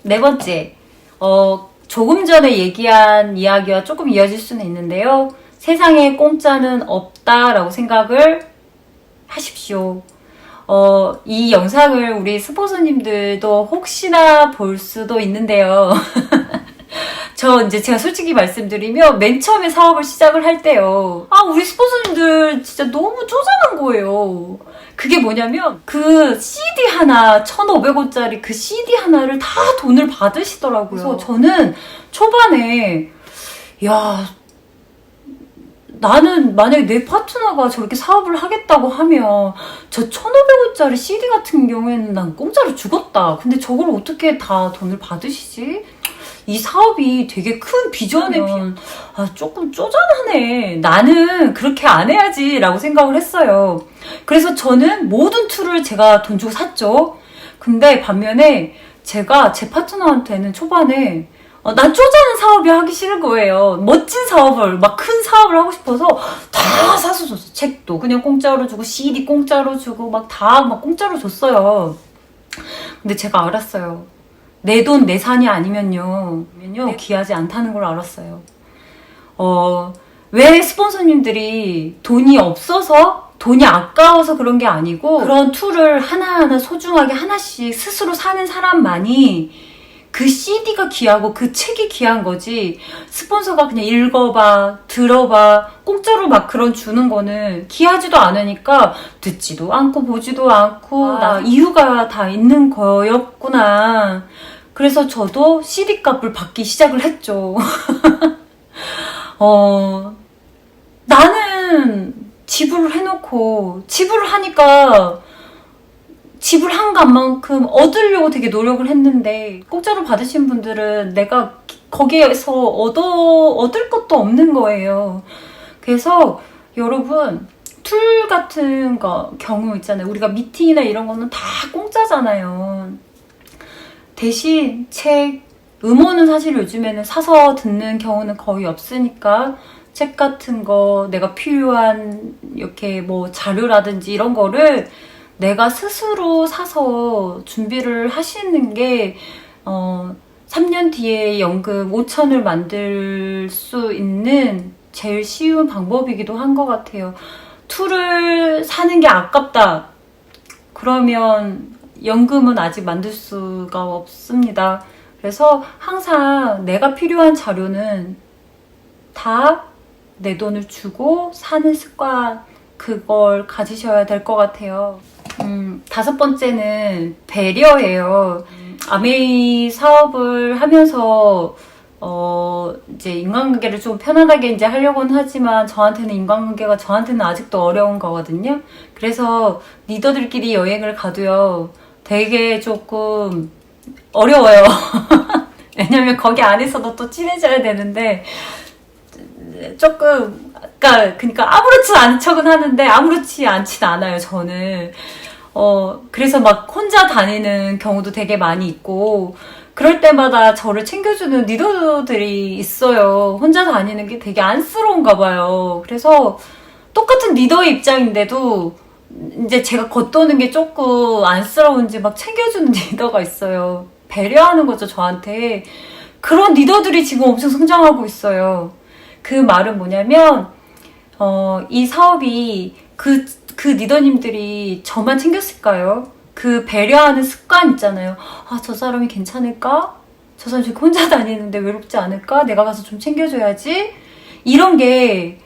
네 번째, 조금 전에 얘기한 이야기와 조금 이어질 수는 있는데요. 세상에 공짜는 없다라고 생각을 하십시오. 이 영상을 우리 스폰서님들도 혹시나 볼 수도 있는데요. 제가 솔직히 말씀드리면 맨 처음에 사업을 시작을 할 때요. 우리 스폰서님들 진짜 너무 쪼잔한 거예요. 그게 뭐냐면 그 CD 하나 1,500원짜리 그 CD 하나를 다 돈을 받으시더라고요. 그래서 저는 초반에 나는 만약에 내 파트너가 저렇게 사업을 하겠다고 하면 저 1,500원짜리 CD 같은 경우에는 난 공짜로 주겠다. 근데 저걸 어떻게 다 돈을 받으시지? 이 사업이 되게 큰 비전에 조금 쪼잔하네. 나는 그렇게 안 해야지 라고 생각을 했어요. 그래서 저는 모든 툴을 제가 돈 주고 샀죠. 근데 반면에 제가 제 파트너한테는 초반에 난 쪼잔한 사업이 하기 싫은 거예요. 멋진 사업을, 막 큰 사업을 하고 싶어서 다 사서 줬어. 책도 그냥 공짜로 주고, CD 공짜로 주고, 막 다 공짜로 줬어요. 근데 제가 알았어요. 내 돈, 내 산이 아니면요. 귀하지 않다는 걸 알았어요. 왜 스폰서님들이 돈이 없어서, 돈이 아까워서 그런 게 아니고, 그런 툴을 하나하나 소중하게 하나씩 스스로 사는 사람만이 그 CD가 귀하고 그 책이 귀한 거지, 스폰서가 그냥 읽어봐, 들어봐, 공짜로 막 그런 주는 거는 귀하지도 않으니까 듣지도 않고 보지도 않고 이유가 다 있는 거였구나. 그래서 저도 CD 값을 받기 시작을 했죠. 나는 지불을 해놓고, 지불을 하니까 지불한 값만큼 얻으려고 되게 노력을 했는데, 공짜로 받으신 분들은 내가 거기에서 얻을 것도 없는 거예요. 그래서 여러분, 툴 같은 경우 있잖아요. 우리가 미팅이나 이런 거는 다 공짜잖아요. 대신 책, 음원은 사실 요즘에는 사서 듣는 경우는 거의 없으니까 책 같은 거, 내가 필요한 이렇게 자료라든지 이런 거를 내가 스스로 사서 준비를 하시는 게 3년 뒤에 연금 5천을 만들 수 있는 제일 쉬운 방법이기도 한 것 같아요. 툴을 사는 게 아깝다. 그러면 연금은 아직 만들 수가 없습니다. 그래서 항상 내가 필요한 자료는 다 내 돈을 주고 사는 습관, 그걸 가지셔야 될 것 같아요. 5번째는 배려예요. 아메이 사업을 하면서 이제 인간관계를 좀 편안하게 이제 하려고는 하지만 저한테는 아직도 어려운 거거든요. 그래서 리더들끼리 여행을 가도요, 되게 조금 어려워요. 왜냐면 거기 안에서도 또 친해져야 되는데 조금 그러니까 아무렇지 않은 척은 하는데 아무렇지 않진 않아요, 저는. 그래서 막 혼자 다니는 경우도 되게 많이 있고, 그럴 때마다 저를 챙겨주는 리더들이 있어요. 혼자 다니는 게 되게 안쓰러운가 봐요. 그래서 똑같은 리더의 입장인데도 이제 제가 겉도는 게 조금 안쓰러운지 막 챙겨주는 리더가 있어요. 배려하는 거죠, 저한테. 그런 리더들이 지금 엄청 성장하고 있어요. 그 말은 뭐냐면, 이 사업이 그 리더님들이 저만 챙겼을까요? 그 배려하는 습관 있잖아요. 저 사람이 괜찮을까? 저 사람 저렇게 혼자 다니는데 외롭지 않을까? 내가 가서 좀 챙겨줘야지? 이런 게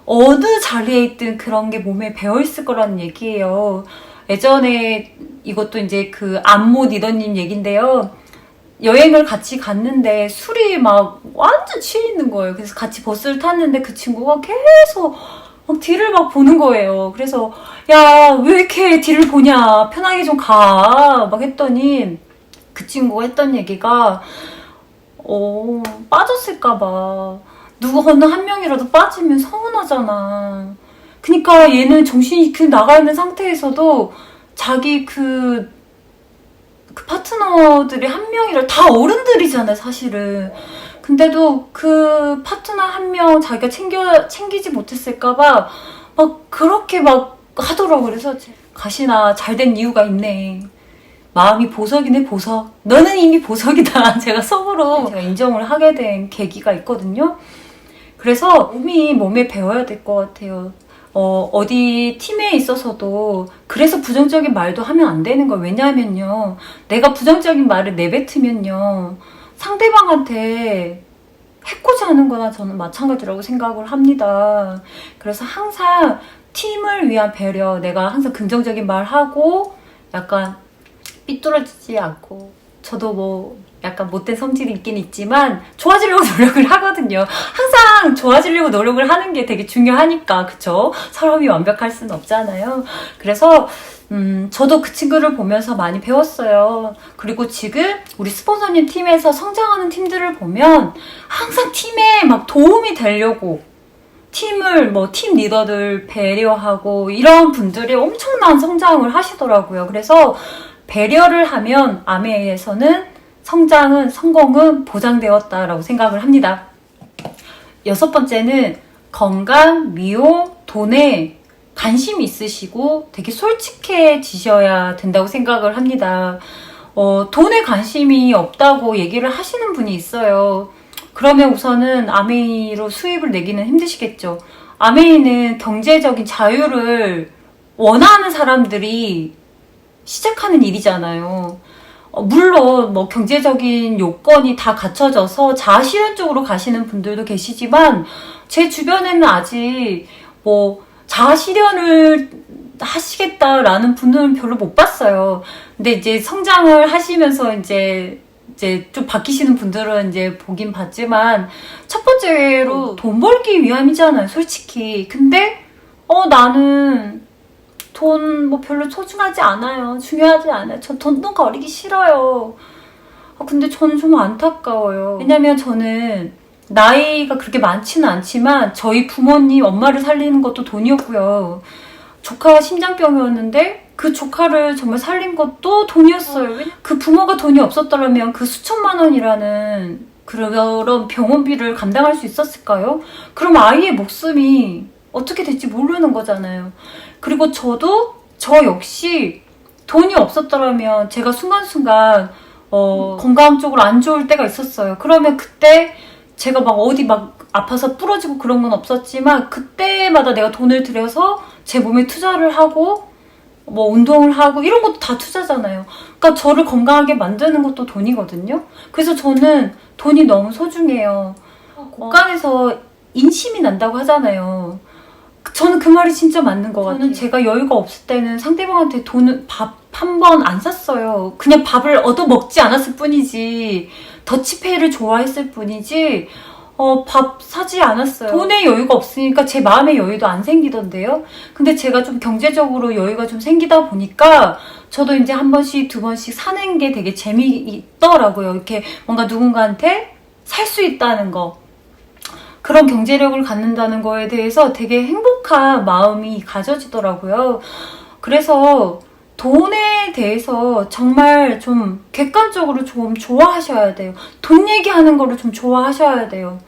어느 자리에 있든 그런 게 몸에 배어있을 거라는 얘기예요. 예전에 이것도 이제 그 안모 리더님 얘긴데요. 여행을 같이 갔는데 술이 막 완전 취해 있는 거예요. 그래서 같이 버스를 탔는데 그 친구가 계속 막 뒤를 막 보는 거예요. 그래서 야, 왜 이렇게 뒤를 보냐, 편하게 좀 가, 막 했더니 그 친구가 했던 얘기가 빠졌을까봐. 누구 어느 한 명이라도 빠지면 서운하잖아. 그러니까 얘는 정신이 나가 있는 상태에서도 자기 그 파트너들이 한 명이라, 다 어른들이잖아요, 사실은. 근데도 그 파트너 한 명 자기가 챙기지 못했을까봐 막 그렇게 막 하더라고. 그래서 가시나 잘 된 이유가 있네. 마음이 보석이네, 보석. 너는 이미 보석이다. 제가 속으로 제가 인정을 하게 된 계기가 있거든요. 그래서 몸에 배워야 될 것 같아요. 어디 팀에 있어서도 그래서 부정적인 말도 하면 안 되는 거예요. 왜냐하면요. 내가 부정적인 말을 내뱉으면요. 상대방한테 해코지 하는 거나 저는 마찬가지라고 생각을 합니다. 그래서 항상 팀을 위한 배려, 내가 항상 긍정적인 말 하고 약간 삐뚤어지지 않고, 저도 뭐 약간 못된 성질이 있긴 있지만 좋아지려고 노력을 하거든요. 항상 좋아지려고 노력을 하는 게 되게 중요하니까, 그쵸? 사람이 완벽할 수는 없잖아요. 그래서 저도 그 친구를 보면서 많이 배웠어요. 그리고 지금 우리 스폰서님 팀에서 성장하는 팀들을 보면 항상 팀에 막 도움이 되려고 팀을 팀 리더들 배려하고 이런 분들이 엄청난 성장을 하시더라고요. 그래서 배려를 하면 아메이에서는 성장은, 성공은 보장되었다라고 생각을 합니다. 6번째는 건강, 미용, 돈에 관심이 있으시고 되게 솔직해지셔야 된다고 생각을 합니다. 돈에 관심이 없다고 얘기를 하시는 분이 있어요. 그러면 우선은 아메이로 수입을 내기는 힘드시겠죠. 아메이는 경제적인 자유를 원하는 사람들이 시작하는 일이잖아요. 물론 경제적인 요건이 다 갖춰져서 자아실현 쪽으로 가시는 분들도 계시지만 제 주변에는 아직 자아실현을 하시겠다라는 분은 별로 못 봤어요. 근데 이제 성장을 하시면서 이제 좀 바뀌시는 분들은 이제 보긴 봤지만, 첫 번째로 돈 벌기 위함이잖아요, 솔직히. 근데 나는 돈 별로 소중하지 않아요. 중요하지 않아요. 저 돈도 거리기 싫어요. 근데 저는 좀 안타까워요. 왜냐면 저는 나이가 그렇게 많지는 않지만 저희 부모님, 엄마를 살리는 것도 돈이었고요. 조카가 심장병이었는데 그 조카를 정말 살린 것도 돈이었어요. 그 부모가 돈이 없었더라면 그 수천만 원이라는 그런 병원비를 감당할 수 있었을까요? 그럼 아이의 목숨이 어떻게 될지 모르는 거잖아요. 그리고 저 역시 돈이 없었더라면 제가 순간순간 건강 쪽으로 안 좋을 때가 있었어요. 그러면 그때 제가 어디 아파서 부러지고 그런 건 없었지만 그때마다 내가 돈을 들여서 제 몸에 투자를 하고 운동을 하고 이런 것도 다 투자잖아요. 그러니까 저를 건강하게 만드는 것도 돈이거든요. 그래서 저는 돈이 너무 소중해요. 곳간에서 인심이 난다고 하잖아요. 저는 그 말이 진짜 맞는 것 같아요. 저는 제가 여유가 없을 때는 상대방한테 밥 한 번 안 샀어요. 그냥 밥을 얻어 먹지 않았을 뿐이지, 더치페이를 좋아했을 뿐이지 밥 사지 않았어요. 돈에 여유가 없으니까 제 마음의 여유도 안 생기던데요. 근데 제가 좀 경제적으로 여유가 좀 생기다 보니까 저도 이제 한 번씩 두 번씩 사는 게 되게 재미있더라고요. 이렇게 뭔가 누군가한테 살 수 있다는 거, 그런 경제력을 갖는다는 거에 대해서 되게 행복한 마음이 가져지더라고요. 그래서 돈에 대해서 정말 좀 객관적으로 좀 좋아하셔야 돼요. 돈 얘기하는 거를 좀 좋아하셔야 돼요.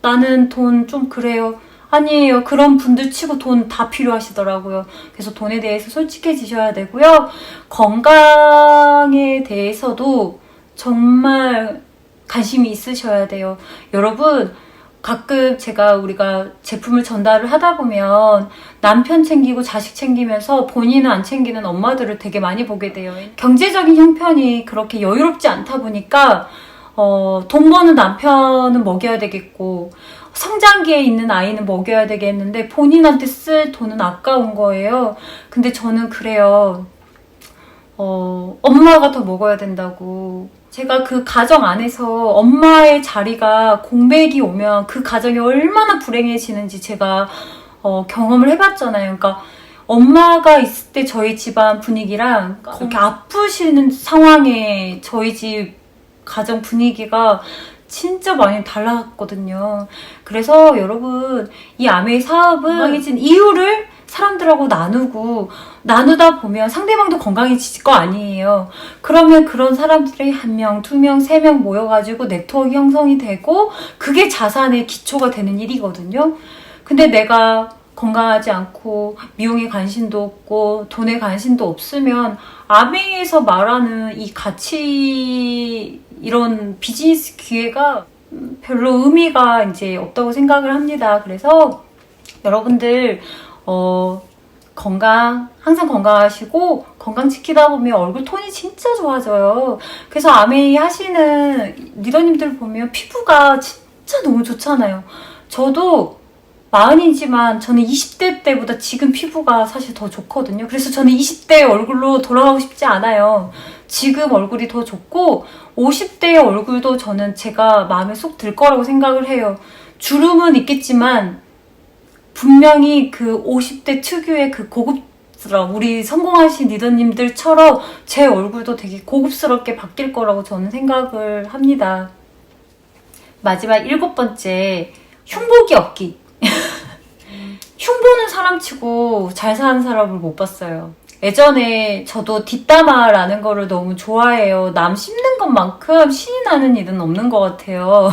나는 돈 좀 그래요. 아니에요. 그런 분들 치고 돈 다 필요하시더라고요. 그래서 돈에 대해서 솔직해지셔야 되고요. 건강에 대해서도 정말 관심이 있으셔야 돼요. 여러분, 가끔 우리가 제품을 전달을 하다 보면 남편 챙기고 자식 챙기면서 본인은 안 챙기는 엄마들을 되게 많이 보게 돼요. 경제적인 형편이 그렇게 여유롭지 않다 보니까 돈 버는 남편은 먹여야 되겠고 성장기에 있는 아이는 먹여야 되겠는데 본인한테 쓸 돈은 아까운 거예요. 근데 저는 그래요. 엄마가 더 먹어야 된다고. 제가 그 가정 안에서 엄마의 자리가 공백이 오면 그 가정이 얼마나 불행해지는지 제가 경험을 해봤잖아요. 그러니까 엄마가 있을 때 저희 집안 분위기랑 그렇게 아프시는 상황에 저희 집 가정 분위기가 진짜 많이 달랐거든요. 그래서 여러분, 이 아메이 사업은 건강해진 이유를 사람들하고 나누다 보면 상대방도 건강해질 거 아니에요. 그러면 그런 사람들이 1명, 2명, 3명 모여가지고 네트워크 형성이 되고 그게 자산의 기초가 되는 일이거든요. 근데 내가 건강하지 않고 미용에 관심도 없고 돈에 관심도 없으면 아메이에서 말하는 이 가치 이런 비즈니스 기회가 별로 의미가 이제 없다고 생각을 합니다. 그래서 여러분들 항상 건강하시고 건강 지키다 보면 얼굴 톤이 진짜 좋아져요. 그래서 아메이 하시는 리더님들 보면 피부가 진짜 너무 좋잖아요. 저도 40이지만 저는 20대 때보다 지금 피부가 사실 더 좋거든요. 그래서 저는 20대 얼굴로 돌아가고 싶지 않아요. 지금 얼굴이 더 좋고 50대의 얼굴도 저는 제가 마음에 쏙 들 거라고 생각을 해요. 주름은 있겠지만 분명히 그 50대 특유의 그 고급스러움, 우리 성공하신 리더님들처럼 제 얼굴도 되게 고급스럽게 바뀔 거라고 저는 생각을 합니다. 마지막 7번째, 흉보기 없기. 흉보는 사람치고 잘 사는 사람을 못 봤어요. 예전에 저도 뒷담화라는 거를 너무 좋아해요. 남 씹는 것만큼 신이 나는 일은 없는 것 같아요.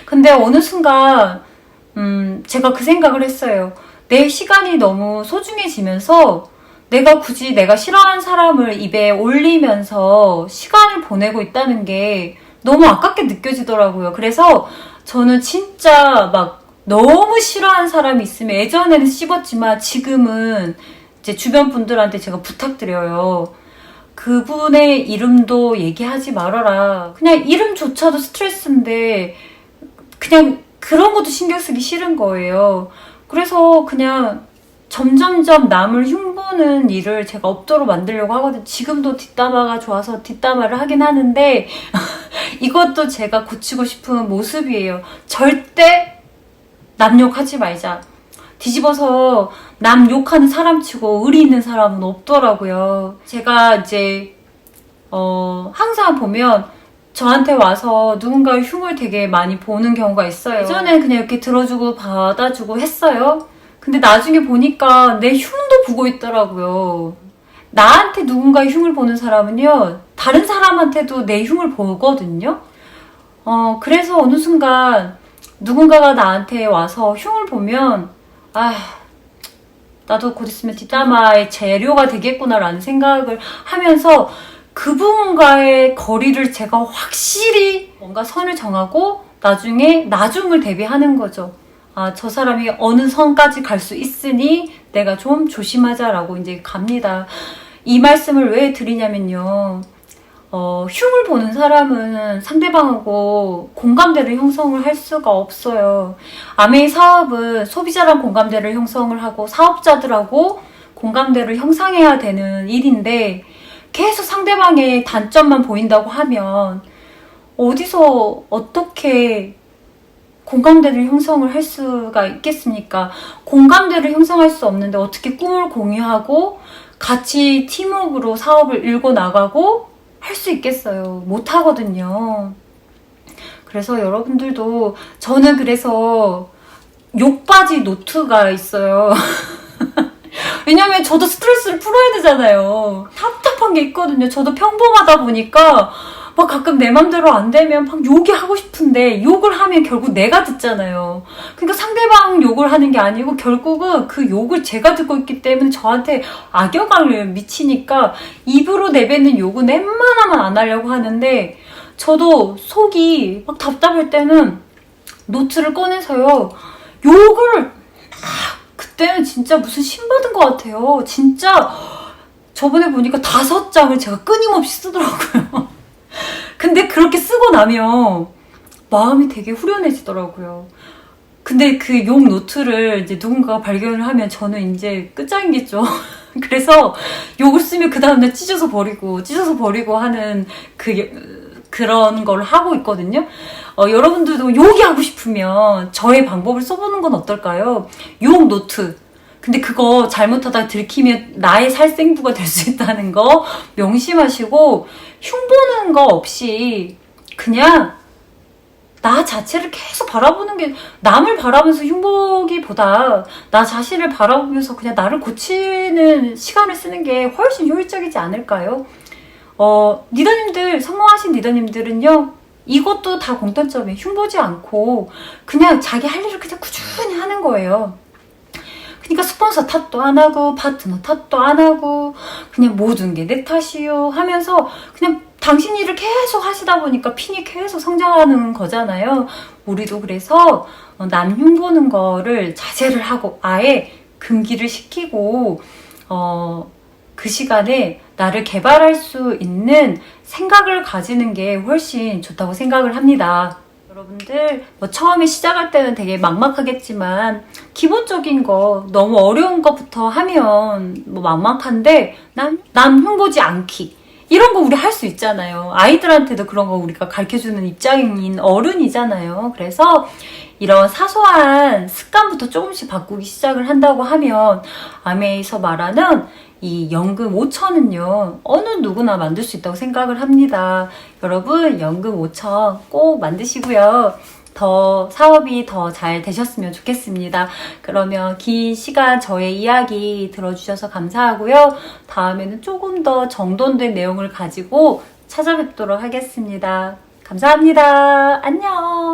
근데 어느 순간 제가 그 생각을 했어요. 내 시간이 너무 소중해지면서 내가 굳이 내가 싫어하는 사람을 입에 올리면서 시간을 보내고 있다는 게 너무 아깝게 느껴지더라고요. 그래서 저는 진짜 막 너무 싫어하는 사람이 있으면 예전에는 씹었지만 지금은 이제 주변 분들한테 제가 부탁드려요. 그분의 이름도 얘기하지 말아라. 그냥 이름조차도 스트레스인데 그냥 그런 것도 신경 쓰기 싫은 거예요. 그래서 그냥 점점점 남을 흉보는 일을 제가 없도록 만들려고 하거든요. 지금도 뒷담화가 좋아서 뒷담화를 하긴 하는데 이것도 제가 고치고 싶은 모습이에요. 절대 남 욕하지 말자. 뒤집어서 남 욕하는 사람치고 의리 있는 사람은 없더라고요. 제가 이제 항상 보면 저한테 와서 누군가의 흉을 되게 많이 보는 경우가 있어요. 예전엔 그냥 이렇게 들어주고 받아주고 했어요. 근데 나중에 보니까 내 흉도 보고 있더라고요. 나한테 누군가의 흉을 보는 사람은요, 다른 사람한테도 내 흉을 보거든요. 그래서 어느 순간 누군가가 나한테 와서 흉을 보면 나도 곧 있으면 뒷담화의 재료가 되겠구나라는 생각을 하면서 그분과의 거리를 제가 확실히 뭔가 선을 정하고 나중에 나중을 대비하는 거죠. 저 사람이 어느 선까지 갈 수 있으니 내가 좀 조심하자라고 이제 갑니다. 이 말씀을 왜 드리냐면요. 흉을 보는 사람은 상대방하고 공감대를 형성을 할 수가 없어요. 아메이 사업은 소비자랑 공감대를 형성을 하고 사업자들하고 공감대를 형성해야 되는 일인데 계속 상대방의 단점만 보인다고 하면 어디서 어떻게 공감대를 형성을 할 수가 있겠습니까? 공감대를 형성할 수 없는데 어떻게 꿈을 공유하고 같이 팀워크로 사업을 일궈 나가고 할 수 있겠어요. 못 하거든요. 그래서 여러분들도 저는 그래서 욕바지 노트가 있어요. 왜냐면 저도 스트레스를 풀어야 되잖아요. 답답한 게 있거든요. 저도 평범하다 보니까 막 가끔 내 맘대로 안 되면 막 욕이 하고 싶은데 욕을 하면 결국 내가 듣잖아요. 그러니까 상대방 욕을 하는 게 아니고 결국은 그 욕을 제가 듣고 있기 때문에 저한테 악영향을 미치니까 입으로 내뱉는 욕은 웬만하면 안 하려고 하는데 저도 속이 막 답답할 때는 노트를 꺼내서요. 욕을 그때는 진짜 무슨 신받은 것 같아요. 진짜 저번에 보니까 5장을 제가 끊임없이 쓰더라고요. 근데 그렇게 쓰고 나면 마음이 되게 후련해지더라고요. 근데 그 욕 노트를 이제 누군가가 발견을 하면 저는 이제 끝장이겠죠. 그래서 욕을 쓰면 그 다음날 찢어서 버리고 하는 그런 걸 하고 있거든요. 여러분들도 욕이 하고 싶으면 저의 방법을 써보는 건 어떨까요? 욕 노트. 근데 그거 잘못하다 들키면 나의 살생부가 될 수 있다는 거 명심하시고 흉보는 거 없이 그냥 나 자체를 계속 바라보는 게 남을 바라보면서 흉보기보다 나 자신을 바라보면서 그냥 나를 고치는 시간을 쓰는 게 훨씬 효율적이지 않을까요? 리더님들, 성공하신 리더님들은요, 이것도 다 공통점이에요. 흉보지 않고 그냥 자기 할 일을 그냥 꾸준히 하는 거예요. 그러니까 스폰서 탓도 안 하고 파트너 탓도 안 하고 그냥 모든 게 내 탓이요 하면서 그냥 당신 일을 계속 하시다 보니까 핀이 계속 성장하는 거잖아요. 우리도 그래서 남 흉보는 거를 자제를 하고 아예 금기를 시키고 그 시간에 나를 개발할 수 있는 생각을 가지는 게 훨씬 좋다고 생각을 합니다. 여러분들 처음에 시작할 때는 되게 막막하겠지만 기본적인 거 너무 어려운 것부터 하면 막막한데 남 흉보지 않기 이런 거 우리 할 수 있잖아요. 아이들한테도 그런 거 우리가 가르쳐주는 입장인 어른이잖아요. 그래서 이런 사소한 습관부터 조금씩 바꾸기 시작을 한다고 하면 아메에서 말하는 이 연금 5천은요 어느 누구나 만들 수 있다고 생각을 합니다. 여러분 연금 5천 꼭 만드시고요. 더 사업이 더 잘 되셨으면 좋겠습니다. 그러면 긴 시간 저의 이야기 들어주셔서 감사하고요. 다음에는 조금 더 정돈된 내용을 가지고 찾아뵙도록 하겠습니다. 감사합니다. 안녕.